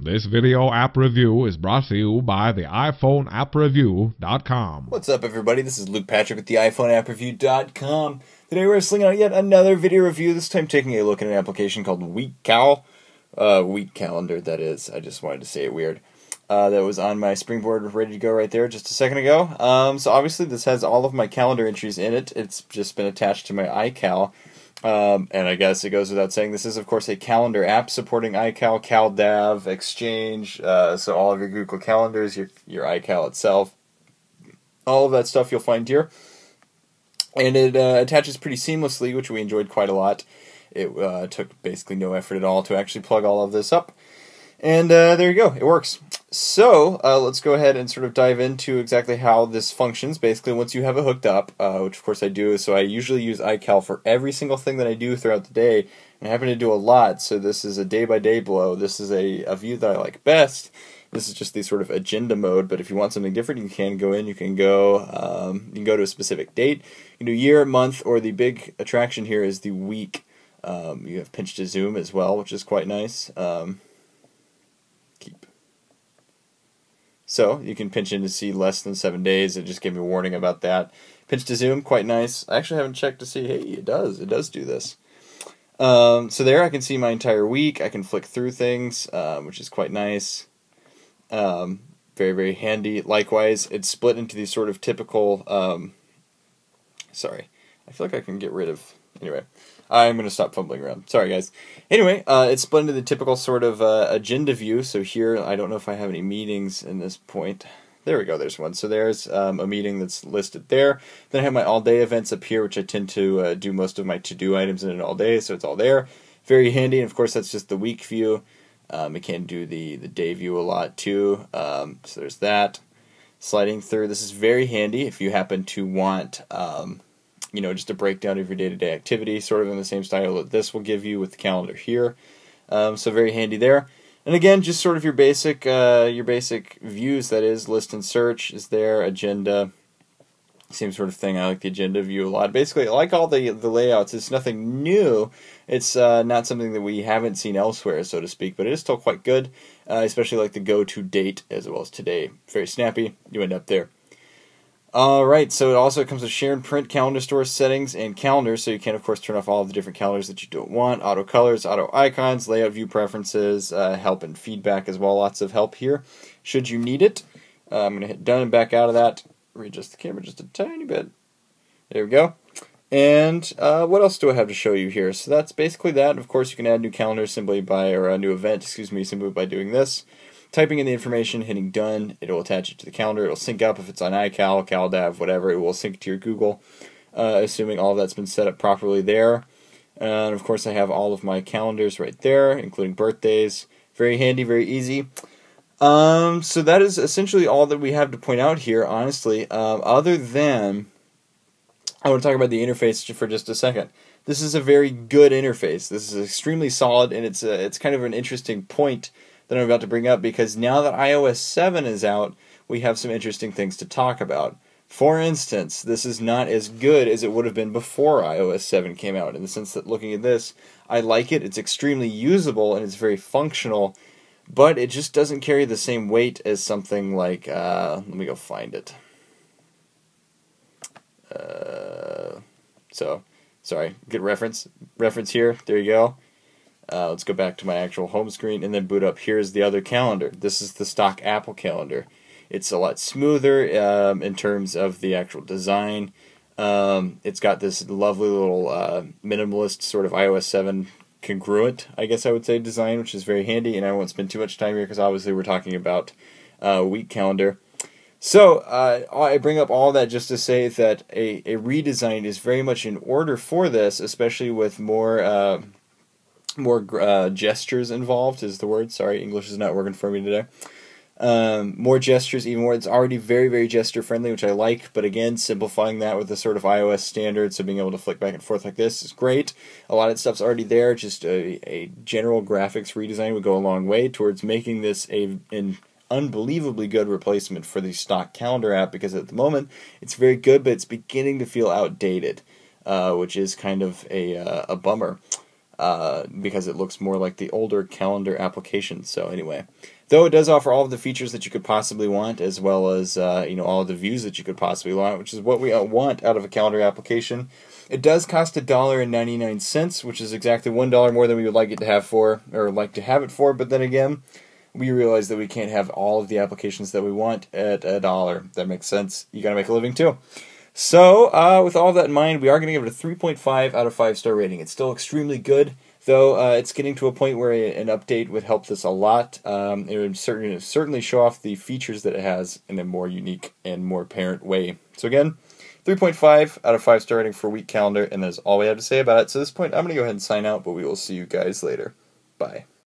This video app review is brought to you by the iPhoneAppReview.com. What's up, everybody? This is Luke Patrick with the iPhoneAppReview.com. Today we're slinging out yet another video review, this time taking a look at an application called Week Calendar, that is. I just wanted to say it weird. That was on my springboard ready to go right there just a second ago. So obviously this has all of my calendar entries in it. It's just been attached to my iCal. And I guess it goes without saying, this is of course a calendar app supporting iCal, CalDAV, Exchange, so all of your Google Calendars, your iCal itself, all of that stuff you'll find here. And it attaches pretty seamlessly, which we enjoyed quite a lot. It took basically no effort at all to actually plug all of this up. And there you go, it works. So let's go ahead and sort of dive into exactly how this functions. Basically, once you have it hooked up, which of course I do, so I usually use iCal for every single thing that I do throughout the day, and I happen to do a lot, so this is a day-by-day blow. This is a view that I like best. This is just the sort of agenda mode, but if you want something different, you can go in, you can go to a specific date, you can do year, month, or the big attraction here is the week. You have pinch to zoom as well, which is quite nice. So you can pinch in to see less than 7 days. It just gave me a warning about that. Pinch to zoom, quite nice. I actually haven't checked to see, hey, it does do this. So there I can see my entire week. I can flick through things, which is quite nice. Very, very handy. Likewise, it's split into these sort of typical, sorry, I feel like I can get rid of, anyway. I'm going to stop fumbling around. Sorry, guys. Anyway, it's split into the typical sort of agenda view. So here, I don't know if I have any meetings in this point. There we go. There's one. So there's a meeting that's listed there. Then I have my all-day events up here, which I tend to do most of my to-do items in an all-day, so it's all there. Very handy. And, of course, that's just the week view. I can do the day view a lot, too. So there's that. Sliding through. This is very handy if you happen to want... just a breakdown of your day-to-day activity, sort of in the same style that this will give you with the calendar here. So very handy there. And again, just sort of your basic views, that is, list and search is there, agenda, same sort of thing. I like the agenda view a lot. Basically, I like all the layouts. It's nothing new. It's not something that we haven't seen elsewhere, so to speak, but it is still quite good, especially like the go-to date as well as today. Very snappy. You end up there. Alright, so it also comes with share and print, calendar store settings, and calendars, so you can of course turn off all of the different calendars that you don't want, auto colors, auto icons, layout view preferences, help and feedback as well, lots of help here, should you need it. I'm going to hit done and back out of that, readjust the camera just a tiny bit, there we go. And what else do I have to show you here? So that's basically that. Of course you can add new calendars simply by, or a new event, simply by doing this. Typing in the information, hitting done, it will attach it to the calendar. It will sync up if it's on iCal, CalDAV, whatever. It will sync to your Google, assuming all of that's been set up properly there. And of course, I have all of my calendars right there, including birthdays. Very handy, very easy. So that is essentially all that we have to point out here, honestly. Other than, I want to talk about the interface for just a second. This is a very good interface. This is extremely solid, and it's kind of an interesting point that I'm about to bring up, because now that iOS 7 is out, we have some interesting things to talk about. For instance, this is not as good as it would have been before iOS 7 came out, in the sense that looking at this, I like it, it's extremely usable, and it's very functional, but it just doesn't carry the same weight as something like, let me go find it. Sorry, good reference here, there you go. Let's go back to my actual home screen and then boot up. Here's the other calendar. This is the stock Apple calendar. It's a lot smoother in terms of the actual design. It's got this lovely little minimalist sort of iOS 7 congruent, I guess I would say, design, which is very handy, and I won't spend too much time here because obviously we're talking about week calendar. So I bring up all that just to say that a redesign is very much in order for this, especially with more gestures involved is the word. Sorry, English is not working for me today. More gestures, even more. It's already very, very gesture friendly, which I like, but again, simplifying that with the sort of iOS standard, so being able to flick back and forth like this is great. A lot of stuff's already there. Just a general graphics redesign would go a long way towards making this an unbelievably good replacement for the stock calendar app, because at the moment it's very good, but it's beginning to feel outdated, which is kind of a bummer. because it looks more like the older calendar application. So anyway, though it does offer all of the features that you could possibly want, as well as all of the views that you could possibly want, which is what we want out of a calendar application. It does cost $1.99, which is exactly $1 more than we would like it to have for, or like to have it for. But then again, we realize that we can't have all of the applications that we want at $1. That makes sense. You got to make a living too. So, with all that in mind, we are going to give it a 3.5 out of 5-star rating. It's still extremely good, though it's getting to a point where an update would help this a lot. It would certainly show off the features that it has in a more unique and more apparent way. So again, 3.5 out of 5-star rating for Week Calendar, and that's all we have to say about it. So at this point, I'm going to go ahead and sign out, but we will see you guys later. Bye.